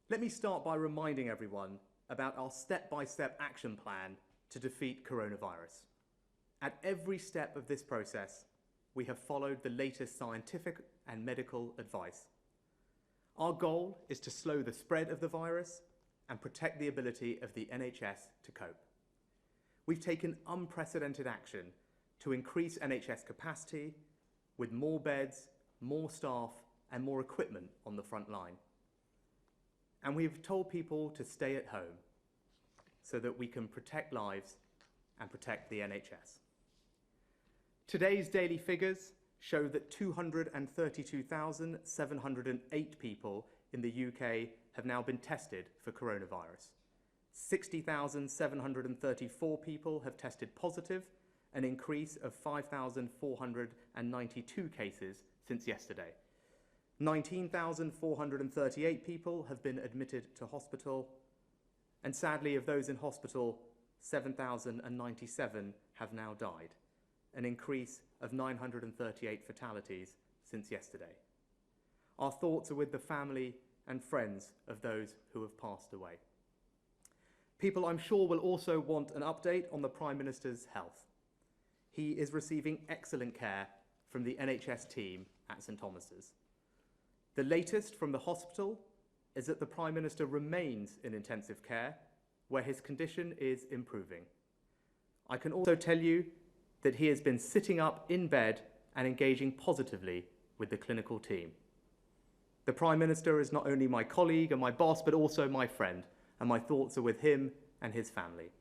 Let me start by reminding everyone about our step-by-step action plan to defeat coronavirus. At every step of this process, we have followed the latest scientific and medical advice. Our goal is to slow the spread of the virus and protect the ability of the NHS to cope. We've taken unprecedented action to increase NHS capacity with more beds, more staff, and more equipment on the front line. And we've told people to stay at home so that we can protect lives and protect the NHS. Today's daily figures show that 232,708 people in the UK have now been tested for coronavirus. 60,734 people have tested positive, an increase of 5,492 cases since yesterday. 19,438 people have been admitted to hospital, and sadly, of those in hospital, 7,097 have now died, an increase of 938 fatalities since yesterday. Our thoughts are with the family and friends of those who have passed away. People, I'm sure, will also want an update on the Prime Minister's health. He is receiving excellent care from the NHS team at St Thomas's. The latest from the hospital is that the Prime Minister remains in intensive care, where his condition is improving. I can also tell you that he has been sitting up in bed and engaging positively with the clinical team. The Prime Minister is not only my colleague and my boss, but also my friend, and my thoughts are with him and his family.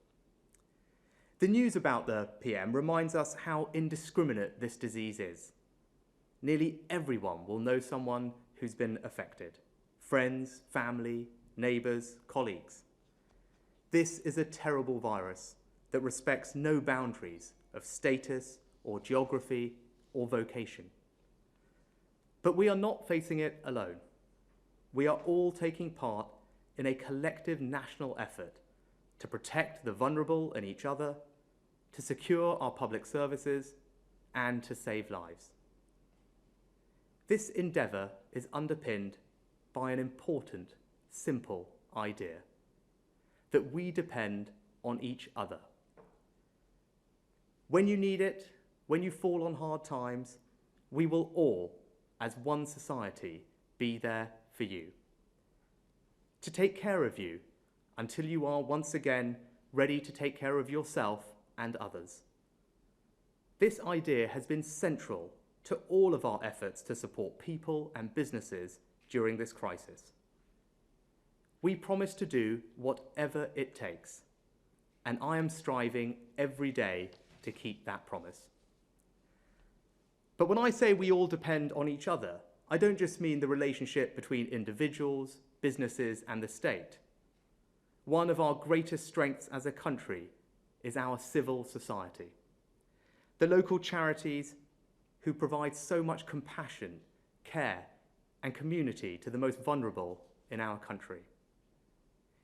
The news about the PM reminds us how indiscriminate this disease is. Nearly everyone will know someone who's been affected: friends, family, neighbours, colleagues. This is a terrible virus that respects no boundaries of status or geography or vocation. But we are not facing it alone. We are all taking part in a collective national effort to protect the vulnerable and each other, to secure our public services, and to save lives. This endeavour is underpinned by an important, simple idea: that we depend on each other. When you need it, when you fall on hard times, we will all, as one society, be there for you, to take care of you until you are once again ready to take care of yourself and others. This idea has been central to all of our efforts to support people and businesses during this crisis. We promise to do whatever it takes, and I am striving every day to keep that promise. But when I say we all depend on each other, I don't just mean the relationship between individuals, businesses, and the state. One of our greatest strengths as a country is our civil society. The local charities who provide so much compassion, care, and community to the most vulnerable in our country.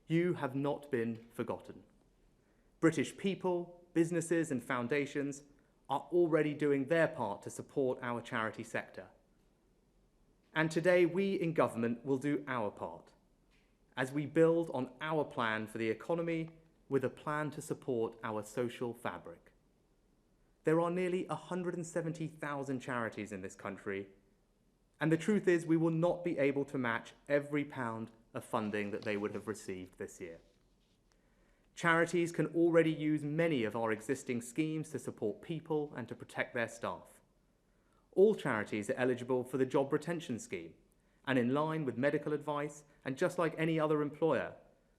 You have not been forgotten. British people, businesses, and foundations are already doing their part to support our charity sector. And today, we in government will do our part as we build on our plan for the economy with a plan to support our social fabric. There are nearly 170,000 charities in this country, and the truth is we will not be able to match every pound of funding that they would have received this year. Charities can already use many of our existing schemes to support people and to protect their staff. All charities are eligible for the Job Retention Scheme, and in line with medical advice, and just like any other employer,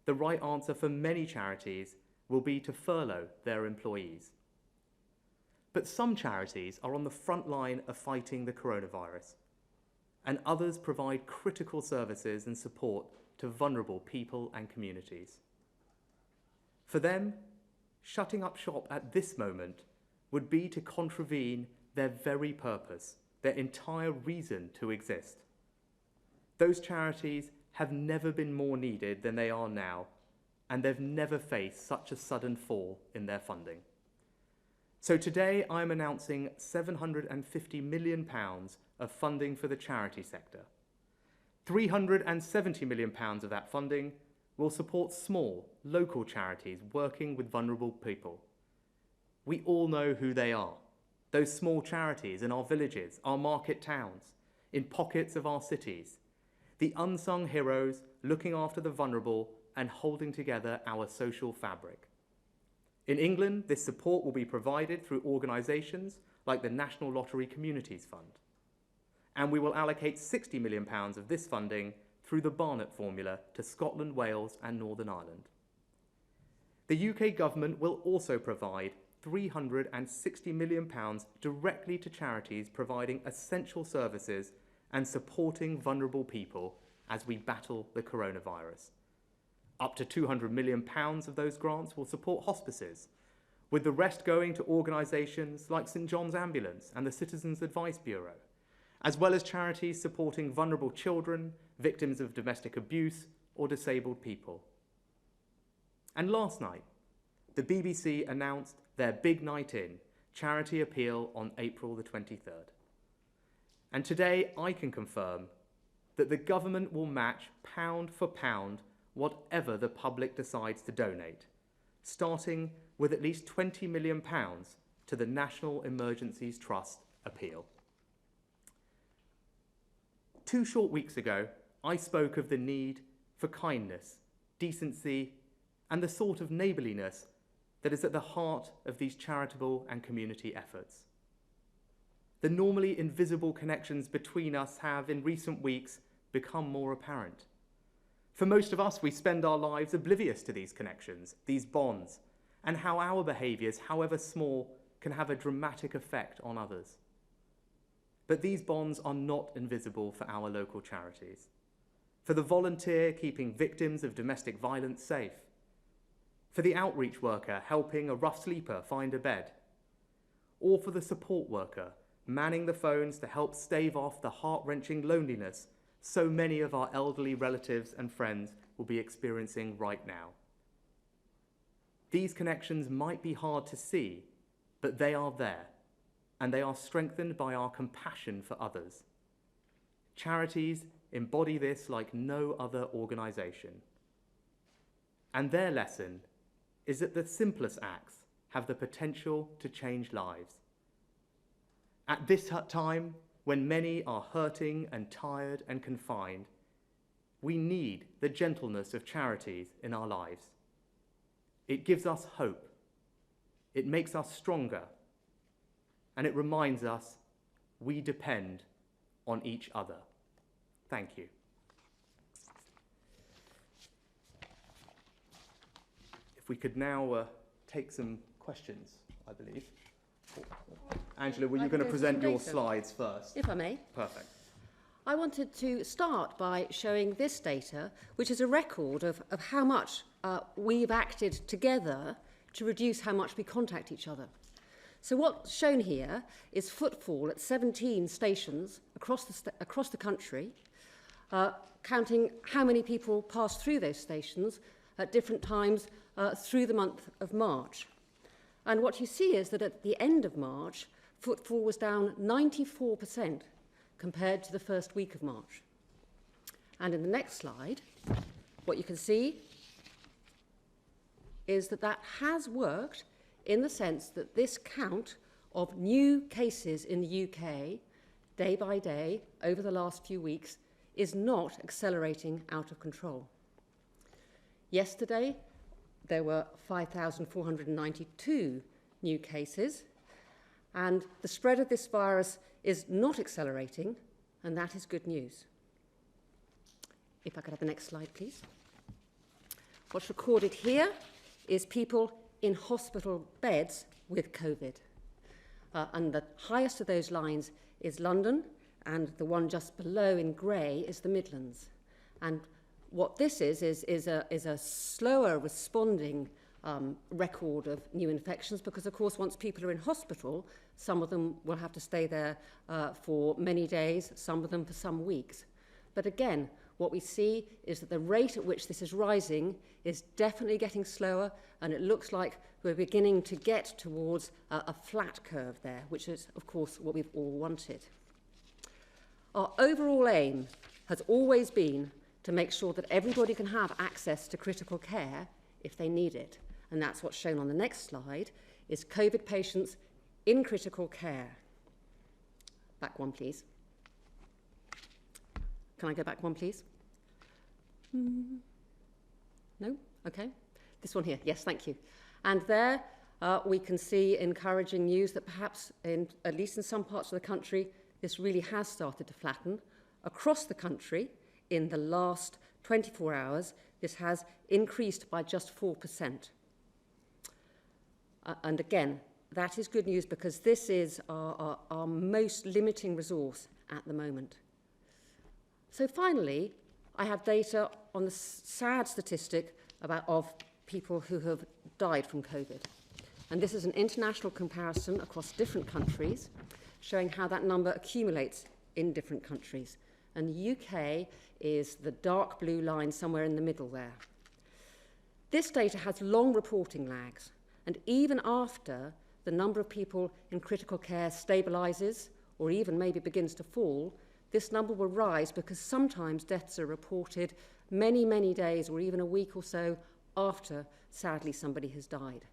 the right answer for many charities will be to furlough their employees. But some charities are on the front line of fighting the coronavirus, and others provide critical services and support to vulnerable people and communities. For them, shutting up shop at this moment would be to contravene their very purpose, their entire reason to exist. Those charities have never been more needed than they are now, and they've never faced such a sudden fall in their funding. So today I'm announcing £750 million of funding for the charity sector. £370 million of that funding will support small, local charities working with vulnerable people. We all know who they are, those small charities in our villages, our market towns, in pockets of our cities, the unsung heroes looking after the vulnerable and holding together our social fabric. In England, this support will be provided through organisations like the National Lottery Communities Fund. And we will allocate £60 million of this funding through the Barnett formula to Scotland, Wales and Northern Ireland. The UK government will also provide £360 million directly to charities providing essential services and supporting vulnerable people as we battle the coronavirus. Up to £200 million of those grants will support hospices, with the rest going to organisations like St John's Ambulance and the Citizens Advice Bureau, as well as charities supporting vulnerable children, victims of domestic abuse or disabled people. And last night, the BBC announced their Big Night In charity appeal on April the 23rd. And today I can confirm that the government will match pound for pound whatever the public decides to donate, starting with at least £20 million to the National Emergencies Trust appeal. 2 short weeks ago, I spoke of the need for kindness, decency, and the sort of neighbourliness that is at the heart of these charitable and community efforts. The normally invisible connections between us have, in recent weeks, become more apparent. For most of us, we spend our lives oblivious to these connections, these bonds, and how our behaviours, however small, can have a dramatic effect on others. But these bonds are not invisible for our local charities. For the volunteer keeping victims of domestic violence safe. For the outreach worker helping a rough sleeper find a bed. Or for the support worker manning the phones to help stave off the heart-wrenching loneliness so many of our elderly relatives and friends will be experiencing right now. These connections might be hard to see, but they are there, and they are strengthened by our compassion for others. Charities embody this like no other organisation. And their lesson is that the simplest acts have the potential to change lives. At this time, when many are hurting and tired and confined, we need the gentleness of charities in our lives. It gives us hope. It makes us stronger. And it reminds us we depend on each other. Thank you. If we could now take some questions, I believe. Angela, were you going to present your slides first? If I may. Perfect. I wanted to start by showing this data, which is a record of how much we've acted together to reduce how much we contact each other. So what's shown here is footfall at 17 stations across the country, counting how many people pass through those stations at different times through the month of March. And what you see is that at the end of March, footfall was down 94% compared to the first week of March. And in the next slide, what you can see is that that has worked in the sense that this count of new cases in the UK, day by day, over the last few weeks, is not accelerating out of control. Yesterday, there were 5,492 new cases, and the spread of this virus is not accelerating, and that is good news. If I could have the next slide, please. What's recorded here is people in hospital beds with COVID. And the highest of those lines is London, and the one just below in grey is the Midlands. And what this is a slower responding record of new infections because, of course, once people are in hospital, some of them will have to stay there for many days, some of them for some weeks. But again, what we see is that the rate at which this is rising is definitely getting slower, and it looks like we're beginning to get towards a flat curve there, which is, of course, what we've all wanted. Our overall aim has always been to make sure that everybody can have access to critical care if they need it. And that's what's shown on the next slide, is COVID patients in critical care. Back one, please. Can I go back one, please? No? Okay. This one here. Yes, thank you. And there we can see encouraging news that perhaps, at least in some parts of the country, this really has started to flatten. Across the country, in the last 24 hours, this has increased by just 4%. And again, that is good news because this is our most limiting resource at the moment. So finally, I have data on the sad statistic of people who have died from COVID. And this is an international comparison across different countries, showing how that number accumulates in different countries. And the UK is the dark blue line somewhere in the middle there. This data has long reporting lags, and even after the number of people in critical care stabilises or even maybe begins to fall, this number will rise because sometimes deaths are reported many, many days or even a week or so after, sadly, somebody has died.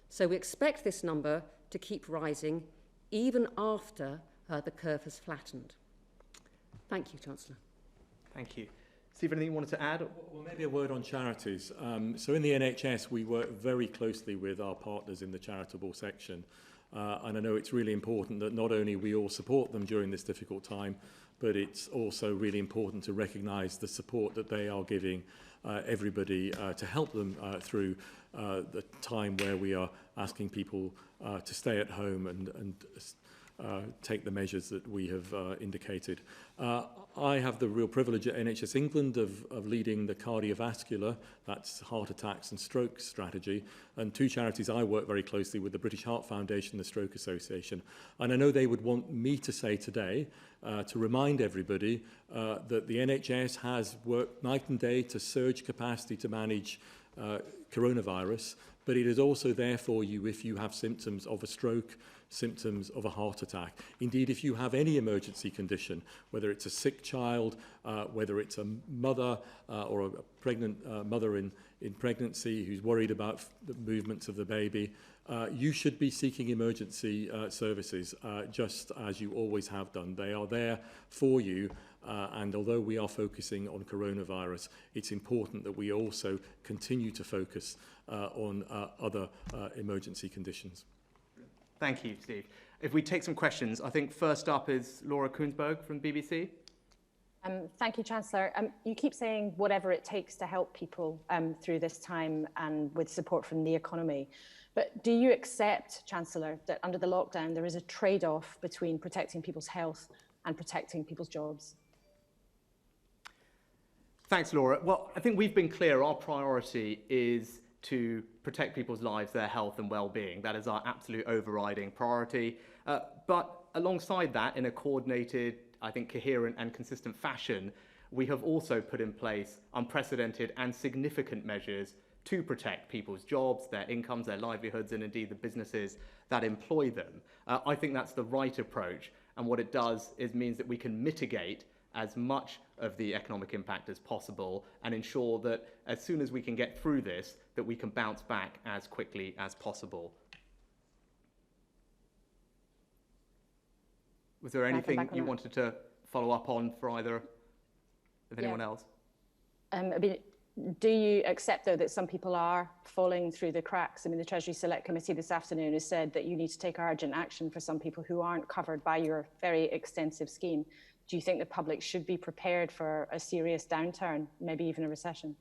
So we expect this number to keep rising even after the curve has flattened. Thank you, Chancellor. Thank you. Steve, anything you wanted to add? Well, maybe a word on charities. So in the NHS, we work very closely with our partners in the charitable section. And I know it's really important that not only we all support them during this difficult time, but it's also really important to recognise the support that they are giving everybody to help them through the time where we are asking people to stay at home and take the measures that we have indicated. I have the real privilege at NHS England of leading the cardiovascular, that's heart attacks and stroke strategy, and two charities I work very closely with, the British Heart Foundation and the Stroke Association. And I know they would want me to say today, to remind everybody that the NHS has worked night and day to surge capacity to manage coronavirus, but it is also there for you if you have symptoms of a stroke, symptoms of a heart attack. Indeed, if you have any emergency condition, whether it's a sick child, whether it's a mother or a pregnant mother in pregnancy who's worried about the movements of the baby, you should be seeking emergency services, just as you always have done. They are there for you. And although we are focusing on coronavirus, it's important that we also continue to focus on other emergency conditions. Thank you, Steve. If we take some questions, I think first up is Laura Koonsberg from BBC. Thank you, Chancellor. You keep saying whatever it takes to help people through this time and with support from the economy. But do you accept, Chancellor, that under the lockdown there is a trade-off between protecting people's health and protecting people's jobs? Thanks, Laura. Well, I think we've been clear. Our priority is to protect people's lives, their health and well-being. That is our absolute overriding priority. But alongside that, in a coordinated, I think, coherent and consistent fashion, we have also put in place unprecedented and significant measures to protect people's jobs, their incomes, their livelihoods, and indeed the businesses that employ them. I think that's the right approach. And what it does is means that we can mitigate as much of the economic impact as possible and ensure that as soon as we can get through this, that we can bounce back as quickly as possible. Was there anything you wanted to follow up on for either of anyone else? Do you accept, though, that some people are falling through the cracks? I mean, the Treasury Select Committee this afternoon has said that you need to take urgent action for some people who aren't covered by your very extensive scheme. Do you think the public should be prepared for a serious downturn, maybe even a recession?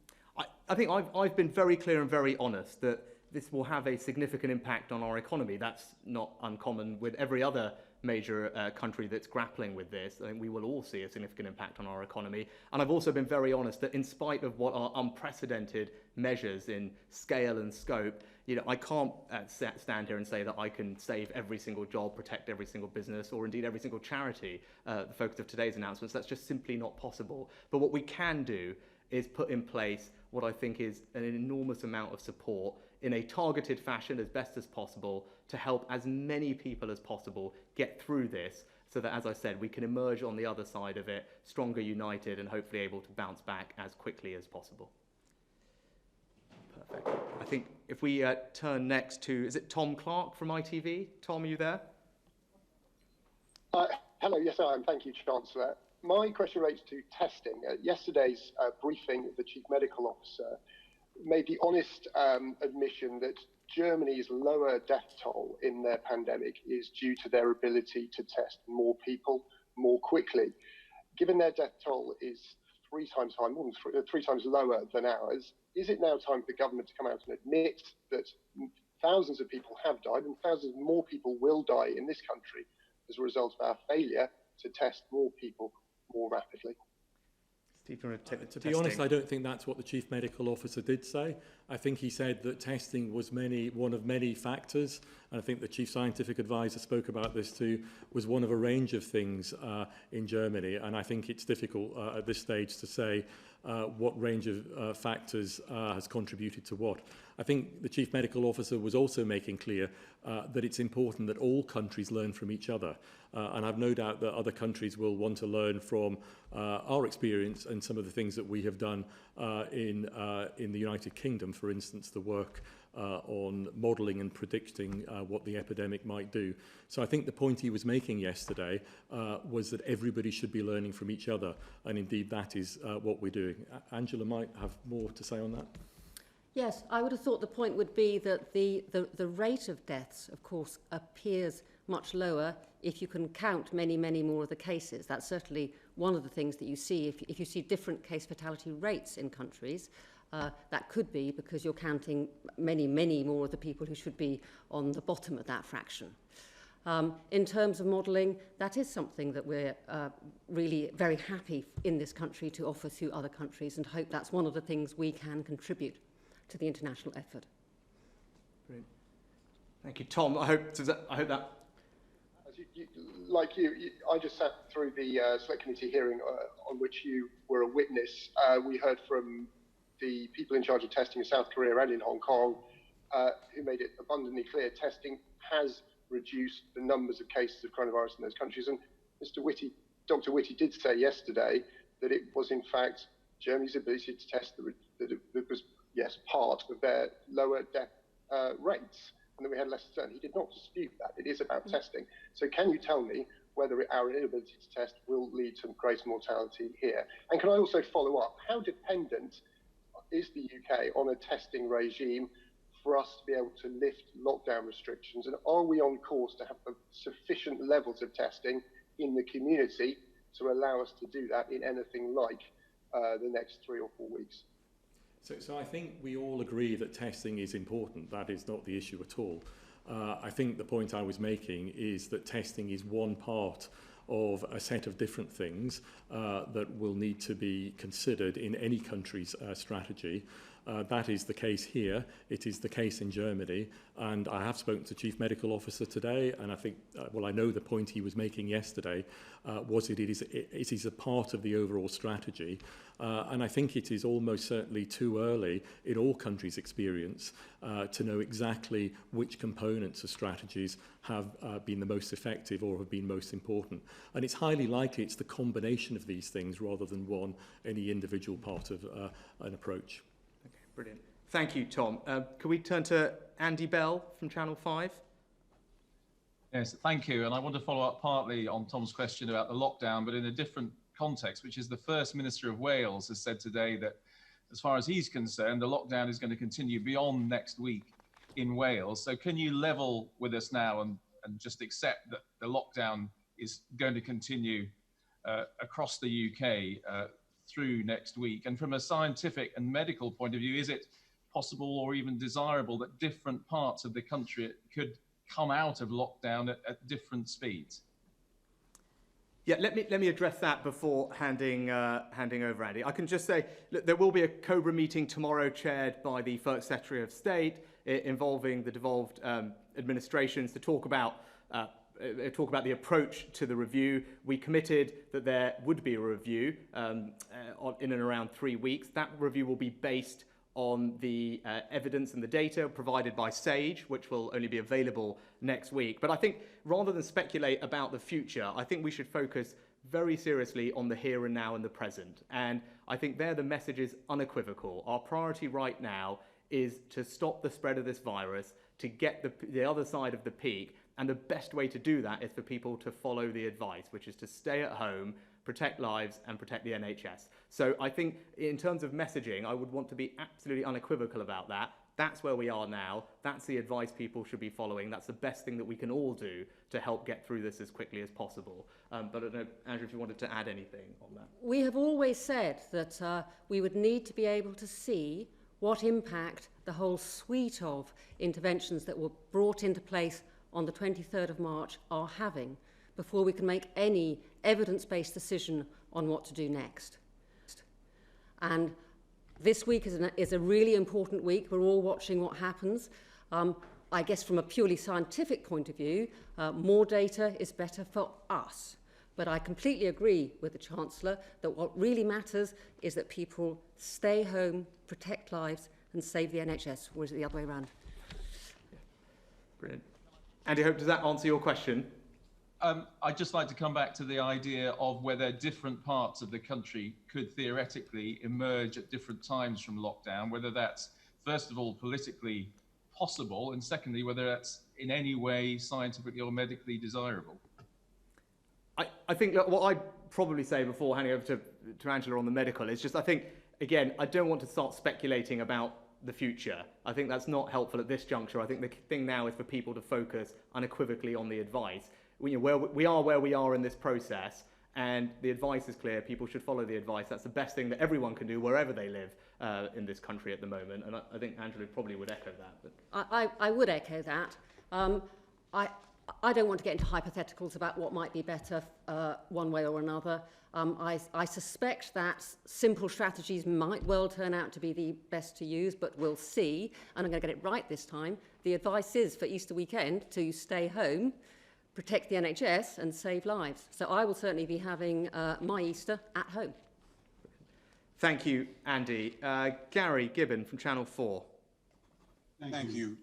I think I've been very clear and very honest that this will have a significant impact on our economy. That's not uncommon with every other major country that's grappling with this. I think we will all see a significant impact on our economy. And I've also been very honest that in spite of what are unprecedented measures in scale and scope, I can't stand here and say that I can save every single job, protect every single business, or indeed every single charity, the focus of today's announcements. That's just simply not possible. But what we can do is put in place what I think is an enormous amount of support in a targeted fashion as best as possible to help as many people as possible get through this so that, as I said, we can emerge on the other side of it stronger, united, and hopefully able to bounce back as quickly as possible. Perfect. I think if we turn next to, is it Tom Clark from ITV? Tom, are you there? Hello, yes I am. Thank you, Chancellor. My question relates to testing. Yesterday's briefing, the Chief Medical Officer made the honest admission that Germany's lower death toll in their pandemic is due to their ability to test more people more quickly. Given their death toll is 3 times high, more than 3 times lower than ours, is it now time for the government to come out and admit that thousands of people have died and thousands more people will die in this country as a result of our failure to test more people more rapidly? Steve, you want to take the To be honest, I don't think that's what the Chief Medical Officer did say. I think he said that testing was one of many factors, and I think the Chief Scientific Advisor spoke about this too, was one of a range of things in Germany, and I think it's difficult at this stage to say what range of factors has contributed to what. I think the Chief Medical Officer was also making clear that it's important that all countries learn from each other. And I've no doubt that other countries will want to learn from our experience and some of the things that we have done in the United Kingdom, for instance, the work on modelling and predicting what the epidemic might do. So I think the point he was making yesterday was that everybody should be learning from each other, and indeed that is what we're doing. Angela might have more to say on that. Yes, I would have thought the point would be that the rate of deaths, of course, appears much lower if you can count many, many more of the cases. That's certainly one of the things that you see. If you see different case fatality rates in countries, that could be because you're counting many, many more of the people who should be on the bottom of that fraction. In terms of modelling, that is something that we're really very happy in this country to offer to other countries, and hope that's one of the things we can contribute to the international effort. Brilliant. Thank you, Tom. I hope that. Like you, I just sat through the Select Committee hearing on which you were a witness. We heard from the people in charge of testing in South Korea and in Hong Kong, who made it abundantly clear testing has reduced the numbers of cases of coronavirus in those countries. And Dr. Whitty did say yesterday that it was in fact Germany's ability to test that was, yes, part of their lower death rates, and that we had less concern. He did not dispute that. It is about testing. So can you tell me whether our inability to test will lead to greater mortality here? And can I also follow up, how dependent is the UK on a testing regime for us to be able to lift lockdown restrictions? And are we on course to have sufficient levels of testing in the community to allow us to do that in anything like the next 3 or 4 weeks? So I think we all agree that testing is important. That is not the issue at all. I think the point I was making is that testing is one part of a set of different things that will need to be considered in any country's strategy. That is the case here. It is the case in Germany. And I have spoken to the Chief Medical Officer today, and I think, I know the point he was making yesterday was it is a part of the overall strategy. And I think it is almost certainly too early in all countries' experience to know exactly which components of strategies have been the most effective or have been most important. And it's highly likely it's the combination of these things rather than any individual part of an approach. Okay, brilliant. Thank you, Tom. Can we turn to Andy Bell from Channel 5? Yes, thank you. And I want to follow up partly on Tom's question about the lockdown, but in a different context, which is the First Minister of Wales has said today that, as far as he's concerned, the lockdown is going to continue beyond next week in Wales. So can you level with us now and just accept that the lockdown is going to continue across the UK through next week? And from a scientific and medical point of view, is it possible or even desirable that different parts of the country could come out of lockdown at different speeds? Yeah, let me address that before handing over, Andy. I can just say, look, there will be a COBRA meeting tomorrow chaired by the First Secretary of State involving the devolved administrations to talk about the approach to the review. We committed that there would be a review in and around 3 weeks. That review will be based on the evidence and the data provided by SAGE, which will only be available next week. But I think rather than speculate about the future, I think we should focus very seriously on the here and now and the present. And I think there the message is unequivocal. Our priority right now is to stop the spread of this virus, to get the other side of the peak. And the best way to do that is for people to follow the advice, which is to stay at home, protect lives and protect the NHS. So I think in terms of messaging, I would want to be absolutely unequivocal about that. That's where we are now. That's the advice people should be following. That's the best thing that we can all do to help get through this as quickly as possible. But I don't know, Andrew, if you wanted to add anything on that. We have always said that we would need to be able to see what impact the whole suite of interventions that were brought into place on the 23rd of March are having before we can make any evidence-based decision on what to do next. And this week is a really important week. We're all watching what happens. I guess from a purely scientific point of view, more data is better for us. But I completely agree with the Chancellor that what really matters is that people stay home, protect lives and save the NHS, or is it the other way around? Brilliant. Andy, Hope, does that answer your question? I'd just like to come back to the idea of whether different parts of the country could theoretically emerge at different times from lockdown, whether that's, first of all, politically possible, and secondly, whether that's in any way scientifically or medically desirable. I think that what I'd probably say before handing over to Angela on the medical is just, I think, again, I don't want to start speculating about the future. I think that's not helpful at this juncture. I think the thing now is for people to focus unequivocally on the advice. We are where we are in this process, and the advice is clear. People should follow the advice. That's the best thing that everyone can do wherever they live in this country at the moment. And I think Angela probably would echo that. But I would echo that. I don't want to get into hypotheticals about what might be better one way or another. I suspect that simple strategies might well turn out to be the best to use, but we'll see. And I'm going to get it right this time. The advice is for Easter weekend to stay home, protect the NHS and save lives. So I will certainly be having my Easter at home. Thank you, Andy. Gary Gibbon from Channel 4. Thank you.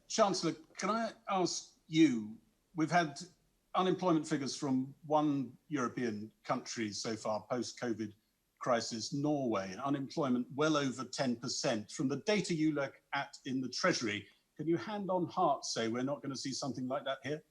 Chancellor, can I ask you, we've had unemployment figures from one European country so far post-COVID crisis, Norway, unemployment well over 10%. From the data you look at in the Treasury, can you hand on heart say we're not going to see something like that here?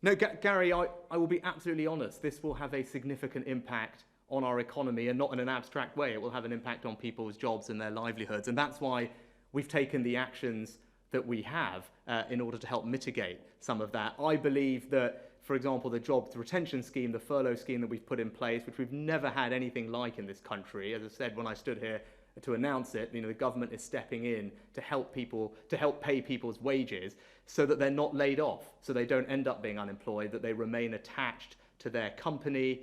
No, Gary, I will be absolutely honest. This will have a significant impact on our economy, and not in an abstract way. It will have an impact on people's jobs and their livelihoods. And that's why we've taken the actions that we have in order to help mitigate some of that. I believe that, for example, the jobs retention scheme, the furlough scheme that we've put in place, which we've never had anything like in this country, as I said when I stood here to announce it, the government is stepping in to help people, to help pay people's wages so that they're not laid off, so they don't end up being unemployed, that they remain attached to their company,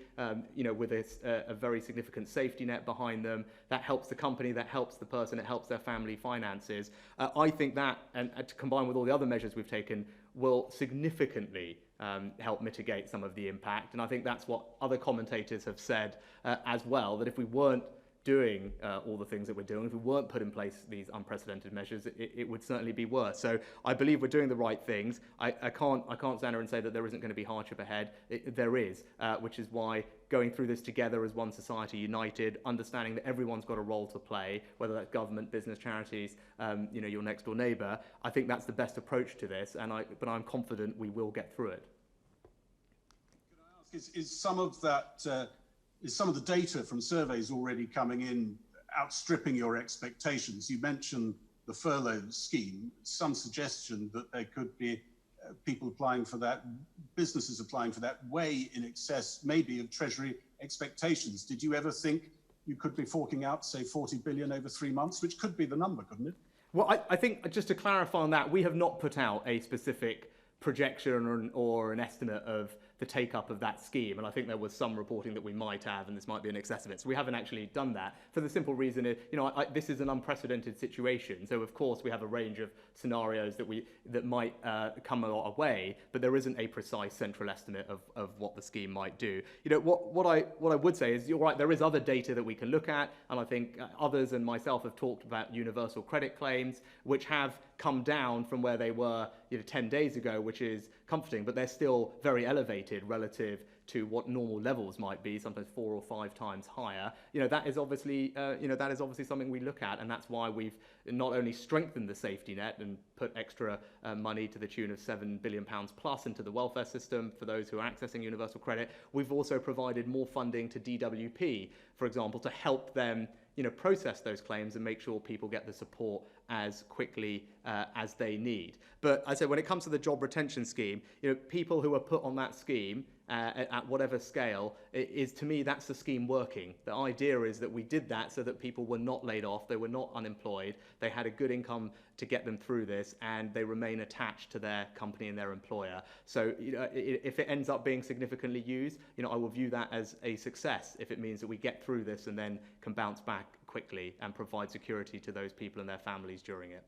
with a very significant safety net behind them. That helps the company, that helps the person, it helps their family finances. I think that, and to combine with all the other measures we've taken, will significantly help mitigate some of the impact. And I think that's what other commentators have said as well, that if we weren't doing all the things that we're doing, if we weren't put in place these unprecedented measures, it would certainly be worse. So I believe we're doing the right things. I can't stand here and say that there isn't going to be hardship ahead. There is, which is why going through this together as one society, united, understanding that everyone's got a role to play, whether that's government, business, charities, your next door neighbour. I think that's the best approach to this, but I'm confident we will get through it. Can I ask, is some of that? Is some of the data from surveys already coming in outstripping your expectations? You mentioned the furlough scheme, some suggestion that there could be people applying for that, businesses applying for that, way in excess maybe of Treasury expectations. Did you ever think you could be forking out, say, 40 billion over 3 months, which could be the number, couldn't it? Well, I think just to clarify on that, we have not put out a specific projection or an estimate of the take-up of that scheme. And I think there was some reporting that we might have, and this might be in excess of it. So we haven't actually done that for the simple reason, this is an unprecedented situation. So of course we have a range of scenarios that might come our way, but there isn't a precise central estimate of what the scheme might do. What I would say is, you're right, there is other data that we can look at, and I think others and myself have talked about universal credit claims, which have come down from where they were 10 days ago, which is comforting, but they're still very elevated relative to what normal levels might be, sometimes 4 or 5 times higher. That is obviously something we look at, and that's why we've not only strengthened the safety net and put extra money to the tune of £7 billion plus into the welfare system for those who are accessing universal credit. We've also provided more funding to DWP, for example, to help them process those claims and make sure people get the support as quickly as they need. But as I said, when it comes to the job retention scheme, people who are put on that scheme at whatever scale, to me, that's the scheme working. The idea is that we did that so that people were not laid off, they were not unemployed, they had a good income to get them through this, and they remain attached to their company and their employer. So if it ends up being significantly used, I will view that as a success if it means that we get through this and then can bounce back quickly and provide security to those people and their families during it.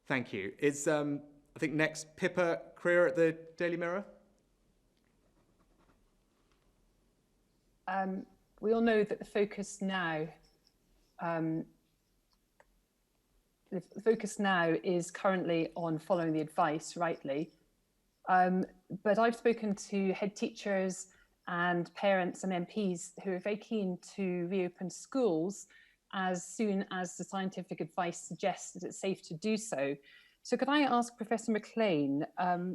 Thank you. Is I think next Pippa Creer at the Daily Mirror. We all know that the focus now is currently on following the advice, rightly. But I've spoken to head teachers and parents and MPs who are very keen to reopen schools as soon as the scientific advice suggests that it's safe to do so. So could I ask Professor McLean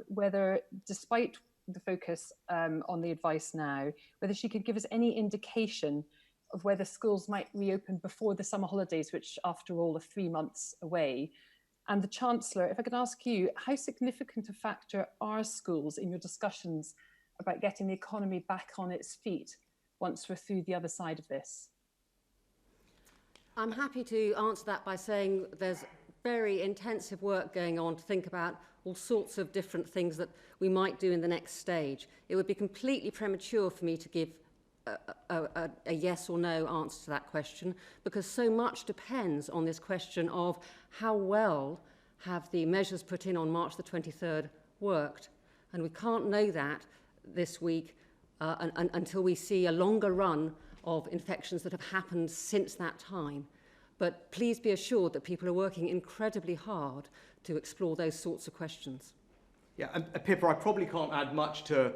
whether, despite the focus on the advice now, whether she could give us any indication of whether schools might reopen before the summer holidays, which after all are 3 months away. And the Chancellor, if I could ask you, how significant a factor are schools in your discussions about getting the economy back on its feet once we're through the other side of this? I'm happy to answer that by saying there's very intensive work going on to think about all sorts of different things that we might do in the next stage. It would be completely premature for me to give a yes or no answer to that question, because so much depends on this question of how well have the measures put in on March the 23rd worked. And we can't know that this week until we see a longer run of infections that have happened since that time. But please be assured that people are working incredibly hard to explore those sorts of questions. Yeah, and Pippa, I probably can't add much to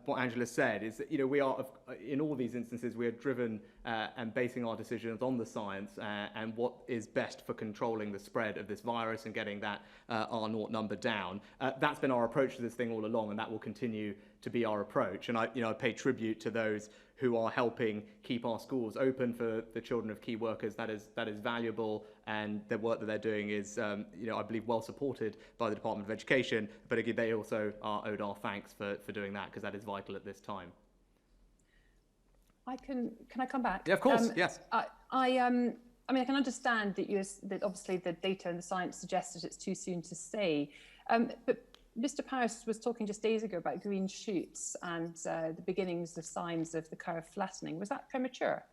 what Angela said. Is that we are, in all these instances, we are driven and basing our decisions on the science and what is best for controlling the spread of this virus and getting that R0 number down. That's been our approach to this thing all along, and that will continue to be our approach. And I pay tribute to those who are helping keep our schools open for the children of key workers. That is valuable, and the work that they're doing is, I believe, well supported by the Department of Education. But again, they also are owed our thanks for doing that, because that is vital at this time. Can I come back? Yeah, of course. Yes. I can understand that obviously the data and the science suggests that it's too soon to say, but Mr. Powis was talking just days ago about green shoots and the beginnings of signs of the curve flattening. Was that premature?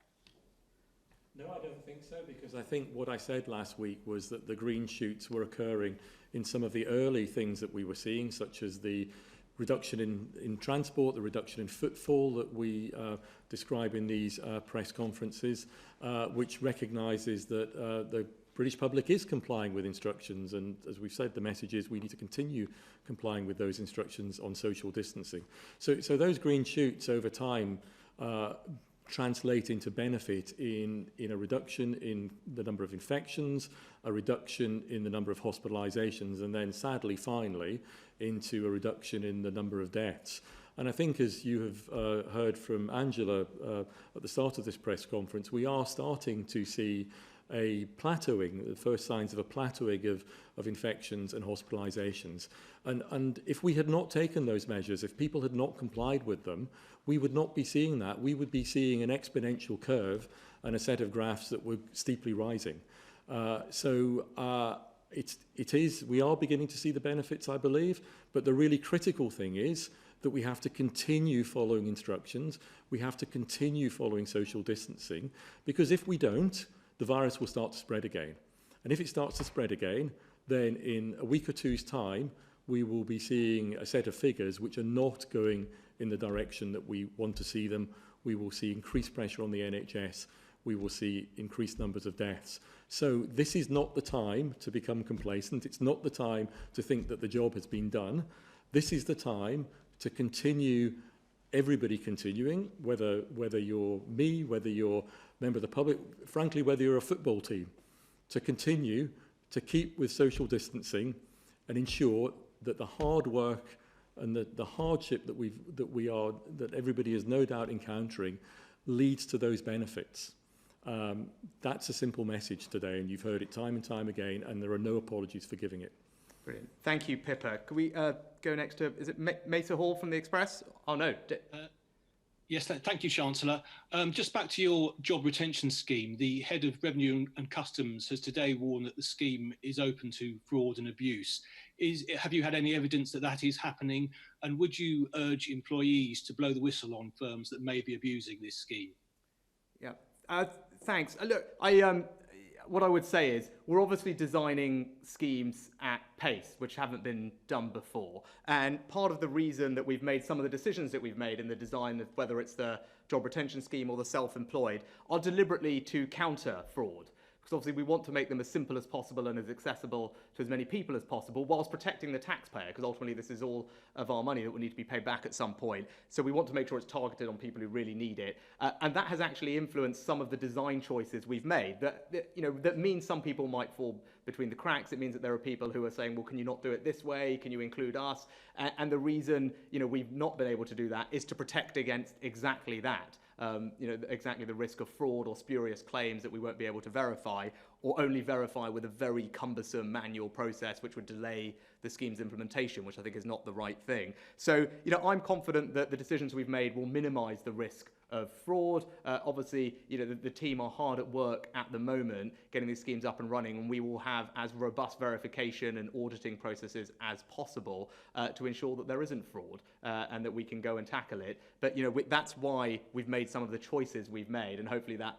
No, I don't think so, because I think what I said last week was that the green shoots were occurring in some of the early things that we were seeing, such as the reduction in transport, the reduction in footfall that we describe in these press conferences, which recognises that the British public is complying with instructions, and as we've said, the message is we need to continue complying with those instructions on social distancing. So those green shoots over time translate into benefit in a reduction in the number of infections, a reduction in the number of hospitalisations, and then sadly, finally, into a reduction in the number of deaths. And I think, as you have heard from Angela at the start of this press conference, we are starting to see a plateauing, the first signs of a plateauing of infections and hospitalisations. And if we had not taken those measures, if people had not complied with them, we would not be seeing that. We would be seeing an exponential curve and a set of graphs that were steeply rising. We are beginning to see the benefits, I believe, but the really critical thing is that we have to continue following instructions, we have to continue following social distancing, because if we don't, the virus will start to spread again. And if it starts to spread again, then in a week or two's time, we will be seeing a set of figures which are not going in the direction that we want to see them. We will see increased pressure on the NHS. We will see increased numbers of deaths. So this is not the time to become complacent. It's not the time to think that the job has been done. This is the time to continue, everybody continuing, whether you're me, whether you're a member of the public, frankly, whether you're a football team, to continue to keep with social distancing and ensure that the hard work and the hardship that everybody is no doubt encountering leads to those benefits. That's a simple message today, and you've heard it time and time again, and there are no apologies for giving it. Brilliant. Thank you, Pippa. Can we go next to, is it Mesa Hall from the Express? Oh, no. Yes, thank you, Chancellor. Just back to your job retention scheme, the head of Revenue and Customs has today warned that the scheme is open to fraud and abuse. Have you had any evidence that that is happening? And would you urge employees to blow the whistle on firms that may be abusing this scheme? Yeah, thanks. Look, what I would say is we're obviously designing schemes at pace, which haven't been done before. And part of the reason that we've made some of the decisions that we've made in the design of whether it's the job retention scheme or the self-employed are deliberately to counter fraud. Because obviously we want to make them as simple as possible and as accessible to as many people as possible whilst protecting the taxpayer, because ultimately this is all of our money that will need to be paid back at some point. So we want to make sure it's targeted on people who really need it. And that has actually influenced some of the design choices we've made. That means some people might fall between the cracks. It means that there are people who are saying, well, can you not do it this way? Can you include us? And the reason we've not been able to do that is to protect against exactly that. Exactly the risk of fraud or spurious claims that we won't be able to verify, or only verify with a very cumbersome manual process which would delay the scheme's implementation, which I think is not the right thing. So, I'm confident that the decisions we've made will minimise the risk of fraud. Obviously, the team are hard at work at the moment getting these schemes up and running, and we will have as robust verification and auditing processes as possible to ensure that there isn't fraud and that we can go and tackle it. But that's why we've made some of the choices we've made, and hopefully that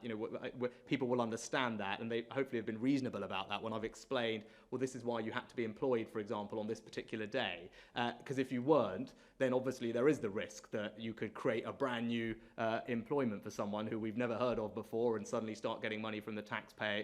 people will understand that, and they hopefully have been reasonable about that when I've explained, well, this is why you had to be employed, for example, on this particular day, because if you weren't, then obviously there is the risk that you could create a brand new employment for someone who we've never heard of before and suddenly start getting money from the taxpayer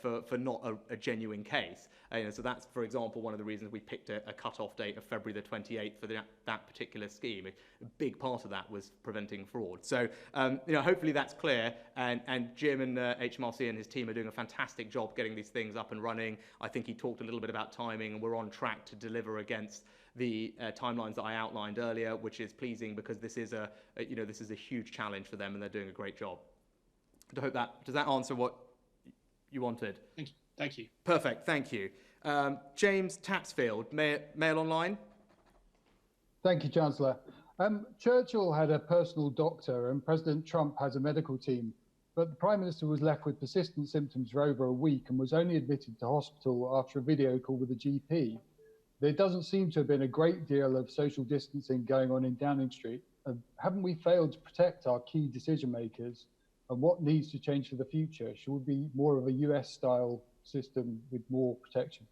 for not a genuine case. So that's, for example, one of the reasons we picked a cut-off date of February the 28th for that particular scheme. A big part of that was preventing fraud. So, hopefully that's clear. And Jim and HMRC and his team are doing a fantastic job getting these things up and running. I think he talked a little bit about timing, and we're on track to deliver against the timelines that I outlined earlier, which is pleasing because this is a huge challenge for them, and they're doing a great job. I hope does that answer what you wanted? Thank you. Perfect, thank you. James Tapsfield, Mail Online. Thank you, Chancellor. Churchill had a personal doctor and President Trump has a medical team, but the Prime Minister was left with persistent symptoms for over a week and was only admitted to hospital after a video call with a GP. There doesn't seem to have been a great deal of social distancing going on in Downing Street. Haven't we failed to protect our key decision makers? And what needs to change for the future? Should we be more of a US-style system with more protection?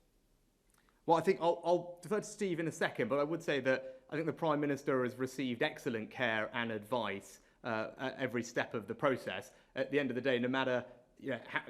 Well, I think I'll defer to Steve in a second, but I would say that I think the Prime Minister has received excellent care and advice at every step of the process. At the end of the day, no matter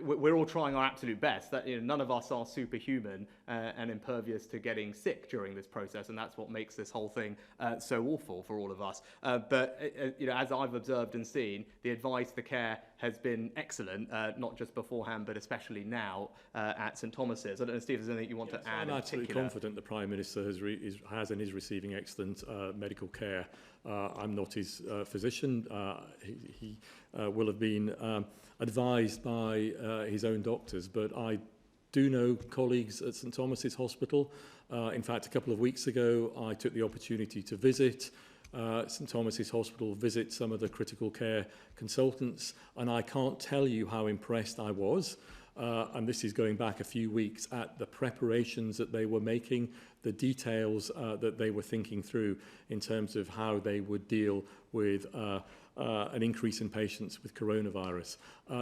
we're all trying our absolute best. That none of us are superhuman and impervious to getting sick during this process, and that's what makes this whole thing so awful for all of us. But as I've observed and seen, the advice, the care has been excellent, not just beforehand, but especially now at St Thomas's. I don't know, Steve, is there anything you want to add? I'm absolutely confident the Prime Minister has and is receiving excellent medical care. I'm not his physician. He will have been advised by his own doctors, but I do know colleagues at St Thomas's Hospital. In fact, a couple of weeks ago, I took the opportunity to visit St Thomas's Hospital, visit some of the critical care consultants, and I can't tell you how impressed I was and this is going back a few weeks, at the preparations that they were making, the details that they were thinking through in terms of how they would deal with an increase in patients with coronavirus.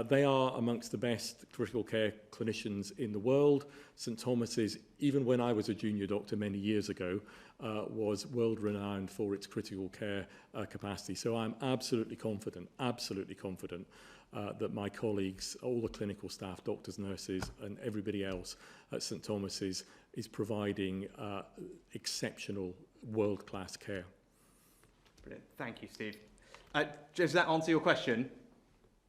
They are amongst the best critical care clinicians in the world. St Thomas's, even when I was a junior doctor many years ago, was world renowned for its critical care capacity. So I'm absolutely confident that my colleagues, all the clinical staff, doctors, nurses, and everybody else at St Thomas's is providing exceptional world-class care. Brilliant. Thank you, Steve. Does that answer your question?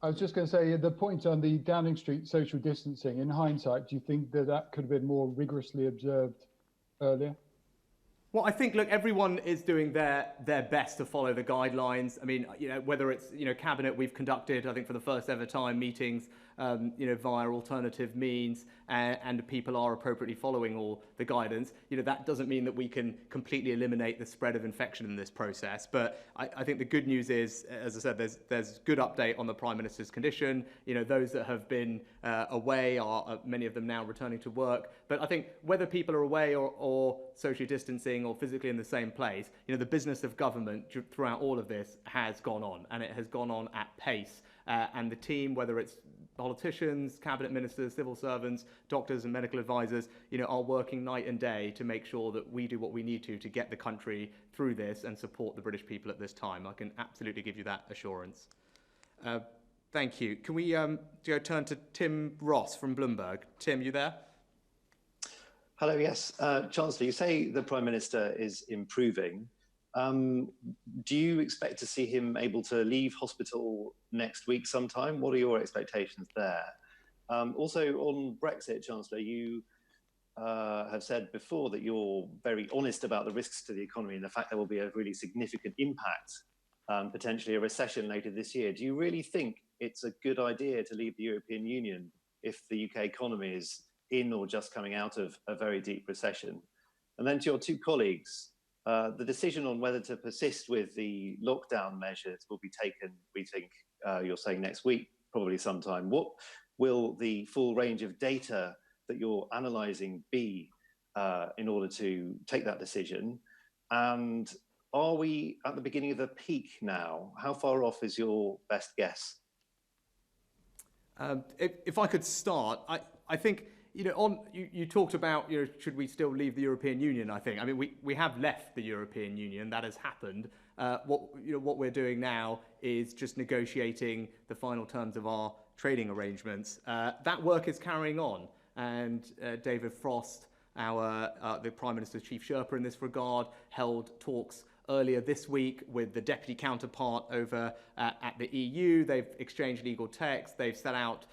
I was just going to say, the point on the Downing Street social distancing, in hindsight, do you think that that could have been more rigorously observed earlier? Well, I think, look, everyone is doing their best to follow the guidelines. I mean, whether it's, Cabinet, we've conducted, I think for the first ever time, meetings, via alternative means, and people are appropriately following all the guidance. That doesn't mean that we can completely eliminate the spread of infection in this process. But I think the good news is, as I said, there's good update on the Prime Minister's condition. Those that have been away are many of them now returning to work. But I think whether people are away or socially distancing or physically in the same place, the business of government throughout all of this has gone on, and it has gone on at pace. And the team, whether it's politicians, cabinet ministers, civil servants, doctors and medical advisors, are working night and day to make sure that we do what we need to get the country through this and support the British people at this time. I can absolutely give you that assurance. Thank you. Can we turn to Tim Ross from Bloomberg? Tim, you there? Hello, yes. Chancellor, you say the Prime Minister is improving. Do you expect to see him able to leave hospital next week sometime? What are your expectations there? Also on Brexit, Chancellor, you have said before that you're very honest about the risks to the economy and the fact there will be a really significant impact, potentially a recession later this year. Do you really think it's a good idea to leave the European Union if the UK economy is in or just coming out of a very deep recession? And then to your two colleagues, the decision on whether to persist with the lockdown measures will be taken, we think, you're saying next week, probably sometime. What will the full range of data that you're analysing be in order to take that decision? And are we at the beginning of a peak now? How far off is your best guess? If I could start, I think, you talked about, should we still leave the European Union, I think. I mean, we have left the European Union. That has happened. What we're doing now is just negotiating the final terms of our trading arrangements. That work is carrying on. And David Frost, the Prime Minister's chief Sherpa in this regard, held talks earlier this week with the deputy counterpart over at the EU. They've exchanged legal text. They've set out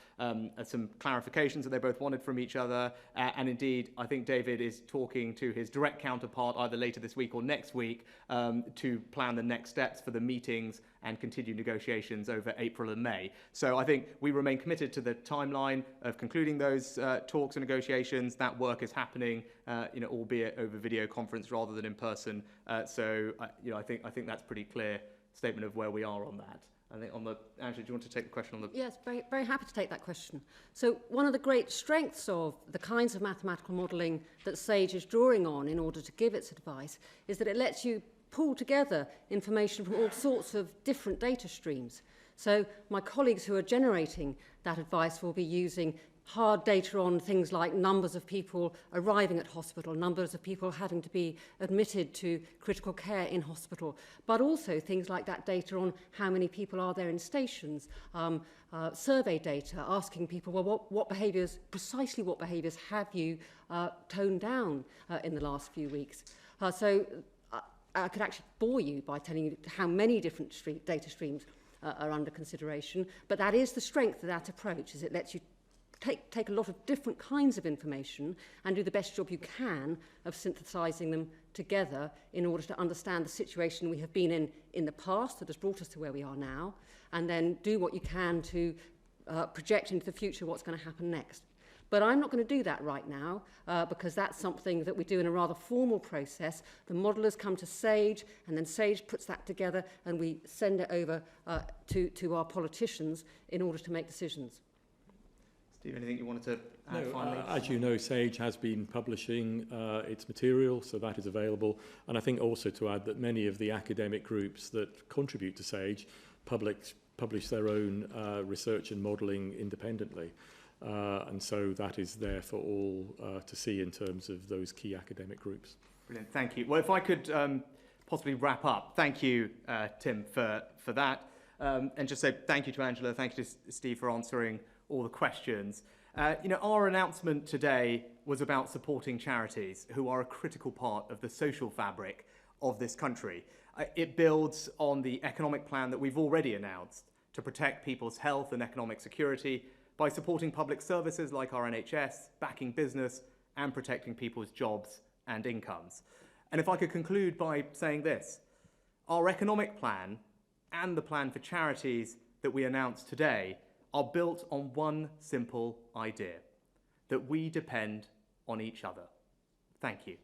some clarifications that they both wanted from each other. And indeed, I think David is talking to his direct counterpart either later this week or next week to plan the next steps for the meetings and continue negotiations over April and May. So I think we remain committed to the timeline of concluding those talks and negotiations. That work is happening, albeit over video conference rather than in person. So I think that's a pretty clear statement of where we are on that. I think Angela, do you want to take the question on the... Yes, very, very happy to take that question. So one of the great strengths of the kinds of mathematical modelling that SAGE is drawing on in order to give its advice is that it lets you pull together information from all sorts of different data streams. So my colleagues who are generating that advice will be using hard data on things like numbers of people arriving at hospital, numbers of people having to be admitted to critical care in hospital, but also things like that data on how many people are there in stations, survey data, asking people, well, precisely what behaviours have you toned down in the last few weeks? So I could actually bore you by telling you how many different data streams are under consideration, but that is the strength of that approach, is it lets you take a lot of different kinds of information and do the best job you can of synthesising them together in order to understand the situation we have been in the past that has brought us to where we are now, and then do what you can to project into the future what's going to happen next. But I'm not going to do that right now because that's something that we do in a rather formal process. The modellers come to SAGE, and then SAGE puts that together, and we send it over to our politicians in order to make decisions. Steve, anything you wanted to add finally? As you know, SAGE has been publishing its material, so that is available. And I think also to add that many of the academic groups that contribute to SAGE publish their own research and modelling independently. And so that is there for all to see in terms of those key academic groups. Brilliant, thank you. Well, if I could possibly wrap up, thank you, Tim, for that. And just say thank you to Angela, thank you to Steve for answering all the questions. Our announcement today was about supporting charities who are a critical part of the social fabric of this country. It builds on the economic plan that we've already announced to protect people's health and economic security by supporting public services like our NHS, backing business, and protecting people's jobs and incomes. And if I could conclude by saying this, our economic plan and the plan for charities that we announced today are built on one simple idea, that we depend on each other. Thank you.